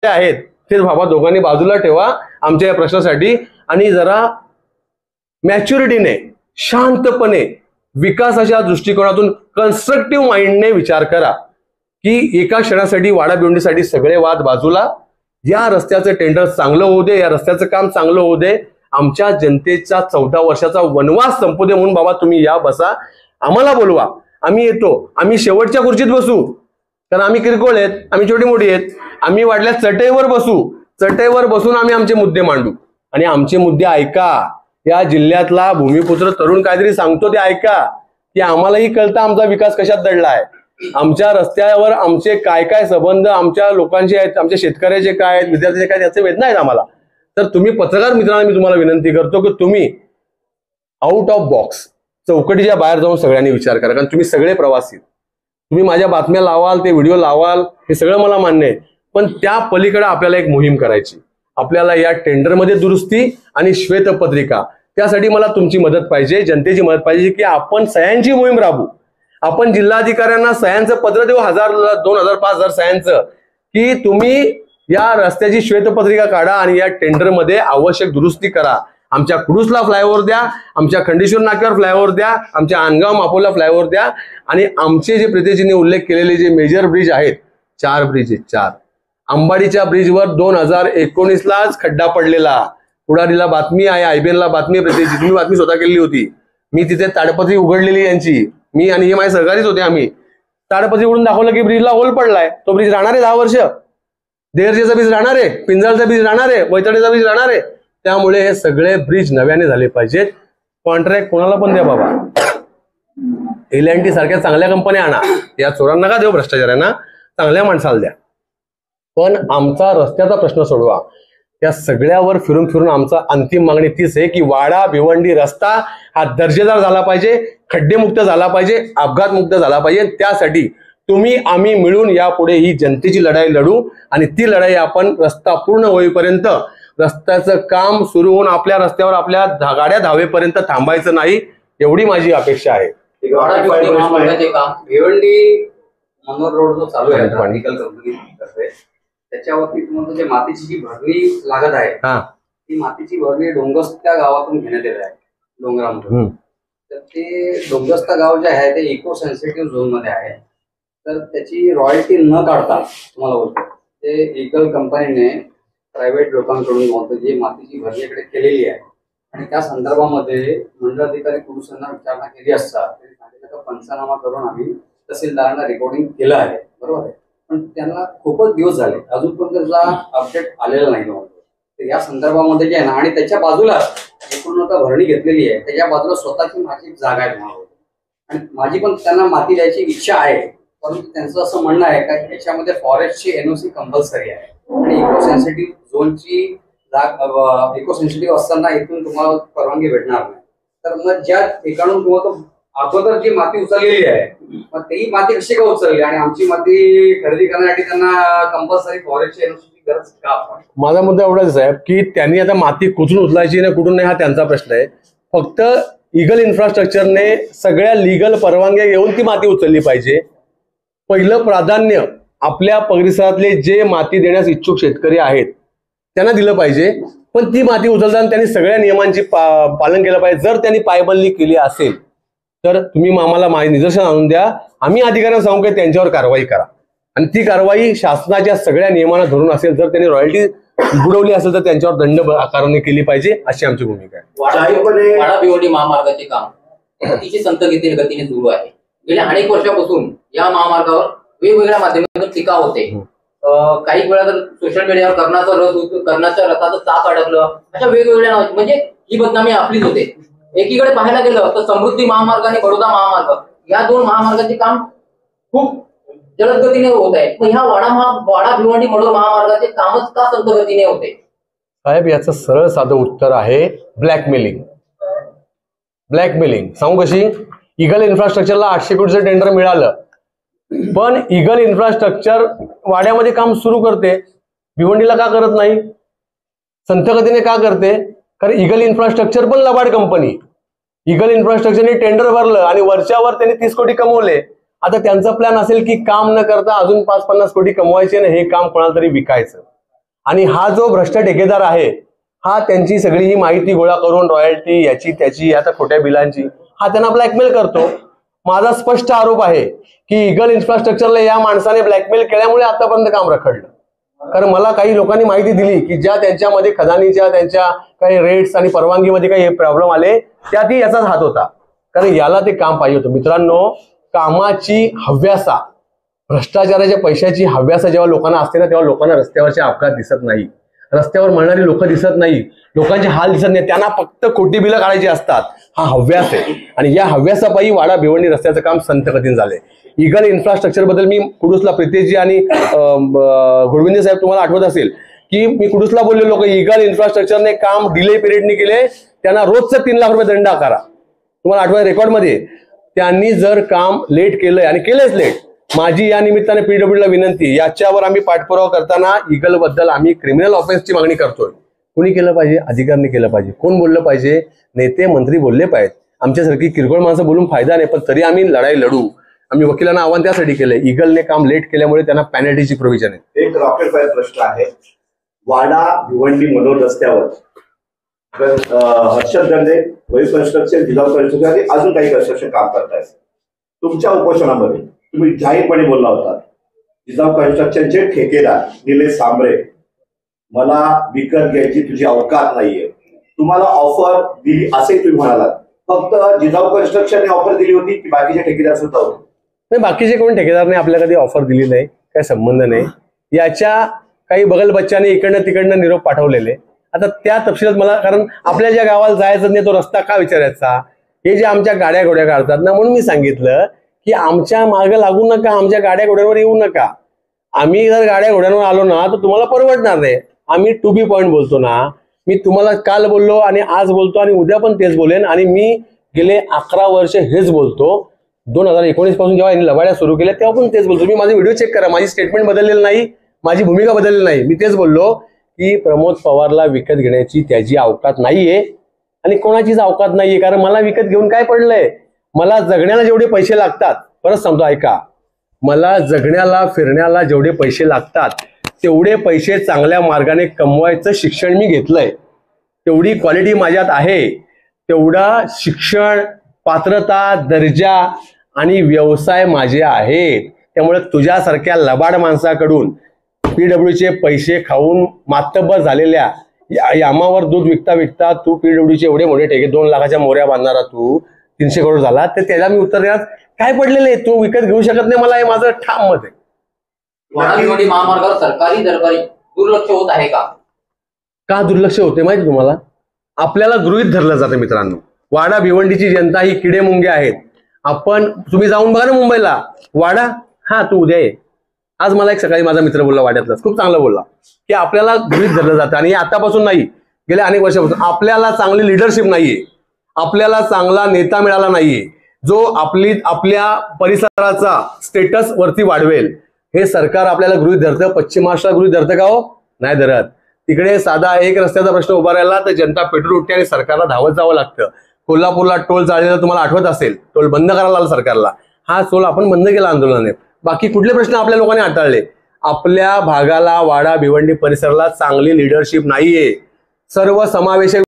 आहेत ते बाबा दोघांनी बाजूला ठेवा आमच्या या प्रश्नासाठी आणि जरा मॅच्युरिटीने शांतपणे विकासाच्या दृष्टिकोनातून कन्स्ट्रक्टिव्ह माइंडने विचार करा की एका क्षणासाठी वाडा भिवंडीसाठी सगळे वाद बाजूला, या रस्त्याचं टेंडर चांगलं होऊ दे, या रस्त्याचं काम चांगलं होऊ दे, आमच्या जनतेचा 14 वर्षाचा वनवास संपू दे म्हणून बाबा तुम्ही या बसा, आम्हाला बोलवा, आम्ही येतो, आम्ही शेवटच्या खुर्चीत बसू, कारण आम्ही किरकोळ आहेत, आम्ही छोटी मोठी आहेत, आम्ही वाटल्या चटईवर बसू, चटईवर बसून आम्ही आमचे मुद्दे मांडू आणि आमचे मुद्दे ऐका. या जिल्ह्यातला भूमिपुत्र तरुण काहीतरी सांगतो ते ऐका की आम्हालाही कळतं आमचा विकास कशात दडलाय, आमच्या रस्त्यावर आमचे काय काय संबंध आमच्या लोकांचे आहेत, आमच्या शेतकऱ्याचे काय आहेत, विद्यार्थ्यांचे काय, याचे वेदना आहेत आम्हाला. तर तुम्ही पत्रकार मित्रांनो मी तुम्हाला विनंती करतो की तुम्ही आउट ऑफ बॉक्स चौकटीच्या बाहेर जाऊन सगळ्यांनी विचार करा, कारण तुम्ही सगळे प्रवासी, तुम्ही माझ्या बातम्या लावाल, ते व्हिडिओ लावाल, हे सगळं मला मान्य आहे, पण त्या पलीकडे आपल्याला एक मोहीम करायची. आपल्याला या टेंडरमध्ये दुरुस्ती आणि श्वेतपत्रिका, त्यासाठी मला तुमची मदत पाहिजे, जनतेची मदत पाहिजे की आपण सह्यांची मोहीम राबवू. आपण जिल्हाधिकाऱ्यांना सह्यांचं पत्र देऊ, 1000, 2000, 5000 सह्यांचं, की तुम्ही या रस्त्याची श्वेतपत्रिका काढा आणि या टेंडरमध्ये आवश्यक दुरुस्ती करा. आमच्या कुडूसला फ्लायओव्हर द्या, आमच्या खंडेश्वर नाक्यावर फ्लायओव्हर द्या, आमच्या आनगाव मापोला फ्लायओव्हर द्या आणि आमचे जे प्रीतेजींनी उल्लेख केलेले जे मेजर ब्रिज आहेत, 4 ब्रिज आहेत, 4. अंबाडीच्या ब्रिजवर 2019लाच खड्डा पडलेला, पुढारीला बातमी आहे, IBN ला बातमी आहे, प्रीतेजी तुम्ही बातमी स्वतः केलेली होती, मी तिथे ताडपत्री उघडलेली यांची, मी आणि हे माझे सहकारीच होते, आम्ही ताडपत्री उघडून दाखवलं की ब्रिजला होल पडलाय, तो ब्रिज राहणार आहे 10 वर्ष, देहरजेचा ब्रिज राहणार आहे, पिंजाळचा ब्रिज राहणार आहे, वैतरणीचा ब्रिज राहणार आहे. त्यामुळे हे सगळे ब्रिज नव्याने झाले पाहिजेत. कॉन्ट्रॅक्ट कोणाला पण द्या बाबा, L&T सारख्या चांगल्या कंपन्या आणा, या चोरांना का देऊ, भ्रष्टाचारांना, चांगल्या माणसाला द्या, पण आमचा रस्त्याचा प्रश्न सोडवा. त्या सगळ्यावर फिरून फिरून आमचा अंतिम मागणी तीच आहे की वाडा भिवंडी रस्ता हा दर्जेदार झाला पाहिजे, खड्डेमुक्त झाला पाहिजे, अपघातमुक्त झाला पाहिजे. त्यासाठी तुम्ही आम्ही मिळून यापुढे ही जनतेची लढाई लढू आणि ती लढाई आपण रस्ता पूर्ण होईपर्यंत, रस्त्याचं काम सुरू होऊन आपल्या रस्त्यावर आपल्या गाड्या धावेपर्यंत थांबायचं नाही, एवढी माझी अपेक्षा आहे. भिवंडी मनोहर रोड जो चालू आहे कंपनी त्याच्यावरती तुम्हाला जे मातीची जी भरणी लागत आहे ती मातीची भरणी डोंगस्ता गावातून घेण्यात येत आहे, डोंगरामधून. तर ते डोंगस्ता गाव जे आहे ते इको सेन्सिटिव्ह झोन मध्ये आहे, तर त्याची रॉयल्टी न काढता तुम्हाला बोलतो ते इगल कंपनीने प्रायव्हेट लोकांकडून बोलतो जी मातीची भरणी इकडे केलेली आहे आणि त्या संदर्भामध्ये मंडळाधिकारी कुडूसांना विचारणा केली असता त्यांनी सांगितलं का पंचनामा करून आम्ही तहसीलदारांना रेकॉर्डिंग केलं आहे, बरोबर आहे, पण त्यांना खूपच दिवस झाले अजूनपर्यंत त्याचा अपडेट आलेला नाही. तर या संदर्भामध्ये जे आहे ना, आणि त्याच्या बाजूला एकूण भरणी घेतलेली आहे त्याच्या बाजूला स्वतःची माझी जागा आहे आणि माझी पण त्यांना माती द्यायची इच्छा आहे, परंतु त्यांचं असं म्हणणं आहे का याच्यामध्ये फॉरेस्टची NOC कंपल्सरी आहे आणि इको सेन्सिटिव्ह झोनची इको सेन्सिटिव्ह असताना इथून तुम्हाला परवानगी भेटणार नाही. तर मग ज्या ठिकाणून तुम्हाला अगोदर जी माती उचललेली आहे मग ती माती कशी का उचलली आणि आमची माती खरेदी करण्यासाठी त्यांना कंपल्सरी फॉरेस्टची NOCची गरज का? माझा मुद्दा एवढाच साहेब की त्यांनी आता माती कुठून उचलायची ना कुठून नाही हा त्यांचा प्रश्न आहे. फक्त इगल इन्फ्रास्ट्रक्चरने सगळ्या लिगल परवानग्या घेऊन ती माती उचलली पाहिजे. पहिलं प्राधान्य आपल्या परिसरातले जे माती देण्यास इच्छुक शेतकरी आहेत त्यांना दिलं पाहिजे, पण ती माती उचलताना त्यांनी सगळ्या नियमांची पालन केलं पाहिजे. जर त्यांनी पायबंदी केली असेल तर तुम्ही आम्हाला निदर्शन आणून द्या, आम्ही अधिकाऱ्यांना सांगू की त्यांच्यावर कारवाई करा आणि ती कारवाई शासनाच्या सगळ्या नियमांना धरून असेल. जर त्यांनी रॉयल्टी बुडवली असेल तर त्यांच्यावर दंड आकारणी केली पाहिजे अशी आमची भूमिका आहे. वाडा भिवंडी महामार्गाचे काम अतिशय संत गतीने सुरू आहे. गेल्या अनेक वर्षापासून या महामार्गावर वेगवेगळ्या माध्यमातून टीका होते. काही वेळा तर सोशल मीडियावर कर्णाच्या रथाचं चाक अडकलं, अशा वेगवेगळ्या म्हणजे ही बदनामी आपलीच होते. एकीकडे पाहायला गेलं तर समृद्धी महामार्ग आणि बडोदा महामार्ग या 2 महामार्गाचे काम खूप जलद गतीने होत आहे, पण ह्या वाडा भिवंडी मनोर महामार्गाचे कामच का संत गतीने होते? साहेब याचं सरळ साधं उत्तर आहे ब्लॅकमेलिंग. ब्लॅकमेलिंग सांगू कशी? इगल इन्फ्रास्ट्रक्चरला 800 कोटीचं टेंडर मिळालं, पण इगल इन्फ्रास्ट्रक्चर वाड्यामध्ये काम सुरू करते, भिवंडीला का करत नाही? संत गतीने का करते? कारण इगल इन्फ्रास्ट्रक्चर पण लबाड कंपनी. इगल इन्फ्रास्ट्रक्चरने टेंडर भरलं आणि वरच्यावर त्यांनी 30 कोटी कमवले. आता त्यांचा प्लॅन असेल की काम न करता अजून 5-50 कोटी कमवायचे आणि हे काम कोणाला तरी विकायचं. आणि हा जो भ्रष्ट ठेकेदार आहे हा त्यांची सगळी ही माहिती गोळा करून रॉयल्टी याची त्याची आता खोट्या बिलांची हा त्यांना ब्लॅकमेल करतो. माझा स्पष्ट आरोप आहे की इगल इन्फ्रास्ट्रक्चरला या माणसाने ब्लॅकमेल केल्यामुळे आतापर्यंत काम रखडलं. कारण मला काही लोकांनी माहिती दिली की ज्या त्यांच्यामध्ये खदानीच्या त्यांच्या काही रेट्स आणि परवानगीमध्ये काही प्रॉब्लेम आले त्यातही याचाच हात होता. कारण याला ते काम पाहिजे होतं. मित्रांनो, कामाची हव्यासा, भ्रष्टाचाराच्या पैशाची हव्यासा जेव्हा लोकांना असते ना तेव्हा लोकांना रस्त्यावरचे अपघात दिसत नाही, रस्त्यावर मरणारी लोक दिसत नाही, लोकांचे हाल दिसत नाही. त्यांना फक्त खोटी बिलं काढायची असतात. हा हव्यास आहे आणि या हव्यासापायी वाडा भिवंडी रस्त्याचं काम संत गतीने झालंय. इगल इन्फ्रास्ट्रक्चर बद्दल मी कुडूसला प्रितेशजी आणि गुडविंदे साहेब तुम्हाला आठवत असेल की मी कुडूसला बोललेलो की इगल इन्फ्रास्ट्रक्चरने काम डिले पिरियडने केले, त्यांना रोजचं 3 लाख रुपये दंड आकारा. तुम्हाला आठवत रेकॉर्डमध्ये त्यांनी जर काम लेट केलंय आणि केलंच लेट, माझी या निमित्ताने पीडब्ल्यूडीला विनंती, याच्यावर आम्ही पाठपुरावा करताना इगल बद्दल आम्ही क्रिमिनल ऑफेन्सची मागणी करतोय. कोणी केलं पाहिजे? अधिकाऱ्यांनी केलं पाहिजे. कोण बोललं पाहिजे? नेते मंत्री बोलले पाहिजेत. आमच्यासारखी किरकोळ माणसं बोलून फायदा नाही, पण तरी आम्ही लढाई लढू. आम्ही वकिलांना आव्हान त्यासाठी केलंय. इगलने काम लेट केल्यामुळे त्यांना पॅनल्टीची प्रोव्हिजन आहे. एक रॉकेट फायर प्रश्न आहे. वाडा भिवंडी मनोर रस्त्यावर हर्षद गंडे, वैभ कन्स्ट्रक्शन, जिजाऊ कन्स्ट्रक्शन आणि अजून काही कन्स्ट्रक्शन काम करतायत. तुमच्या उपोषणामध्ये तुम्ही जाहीरपणे बोलला होता जिजाऊ कन्स्ट्रक्शनचे ठेकेदार निलेश सांबरे, मला विकत घ्यायची तुझी अवकात नाहीये, तुम्हाला ऑफर दिली असे तुम्ही म्हणालात. फक्त जिजाऊ कन्स्ट्रक्शनने ऑफर दिली होती की बाकीचे ठेकेदार सुद्धा होते? नाही, बाकीचे कोण ठेकेदारने आपल्याला कधी ऑफर दिली नाही, काही संबंध नाही. याच्या काही बगल बच्चाने इकडनं तिकडनं निरोप पाठवलेले. आता त्या तपशिलात मला, कारण आपल्या ज्या गावाला जायचं नाही तो रस्ता का विचारायचा, हे जे आमच्या गाड्या घोड्या काढतात ना, म्हणून मी सांगितलं की आमच्या मागे लागू नका, आमच्या गाड्या घोड्यांवर येऊ नका. आम्ही जर गाड्या घोड्यांवर आलो ना तर तुम्हाला परवडणार नाही. आम्ही टू बी पॉइंट बोलतो ना. मी तुम्हाला काल बोललो आणि आज बोलतो आणि उद्या पण तेच बोलेन. आणि मी गेले 11 वर्ष हेच बोलतो. 2019 पासून जेव्हा यांनी लवाड्या सुरू केल्या तेव्हा पण तेच बोलतो. मी माझे व्हिडिओ चेक करा, माझी स्टेटमेंट बदललेली नाही, माझी भूमिका बदललेली नाही. मी तेच बोललो की प्रमोद पवारला विकत घेण्याची त्याची अवकात नाहीये आणि कोणाचीच अवकात नाहीये. कारण मला विकत घेऊन काय पडलंय? मला जगण्याला जेवढे पैसे लागतात, परत सांगतो ऐका, मला जगण्याला फिरण्याला जेवढे पैसे लागतात तेवढे पैसे चांगल्या मार्गाने कमवायचं शिक्षण मी घेतलंय. तेवढी क्वालिटी माझ्यात आहे. तेवढा शिक्षण, पात्रता, दर्जा आणि व्यवसाय माझे आहेत. त्यामुळे तुझ्यासारख्या लबाड माणसाकडून पीडब्ल्यूचे पैसे खाऊन मातब्बर झालेल्या यामावर दूध विकता विकता तू पीडब्ल्यूचे एवढे मोठे ठेके 2 लाखाच्या मोऱ्या बांधणारा तू 300 करोड झाला, तर त्याला मी उत्तर देण्यास काय पडलेलं आहे? तू विकत घेऊ शकत नाही, मला हे माझं ठाम मत आहे. वाडा भिवंडी महामार्गावर सरकारी दरबारी दुर्लक्ष होत आहे का? का दुर्लक्ष होते माहिती तुम्हाला? आपल्याला गृहीत धरलं जातं. मित्रांनो, वाडा भिवंडीची जनता ही किडे मुंगे आहेत. तुम्ही जाऊन बघा ना मुंबईला, वाडा, हा तू उद्या ये. आज मला एक सकाळी माझा मित्र बोलला वाड्यातलाच, खूप चांगला बोलला की आपल्याला गृहीत धरलं जातं आणि आतापासून नाही, गेल्या अनेक वर्षापासून. आपल्याला चांगली लिडरशिप नाहीये, आपल्याला चांगला नेता मिळाला नाहीये जो आपल्या परिसराचा स्टेटस वरती वाढवेल. हे सरकार आपल्याला गृहीत धरतं. पश्चिम महाराष्ट्राला गृहीत धरतं का हो? नाही धरत. तिकडे साधा एक रस्त्याचा प्रश्न उभा राहिला तर जनता पेट्रोल उठते आणि सरकारला धावत जावं लागतं. कोल्हापूरला टोल चाललेला तुम्हाला आठवत असेल, टोल बंद करायला आला सरकारला. हा टोल आपण बंद केला आंदोलनाने. बाकी कुठले प्रश्न आपल्या लोकांनी हाताळले? आपल्या भागाला, वाडा भिवंडी परिसराला चांगली लिडरशिप नाहीये. सर्व समावेशक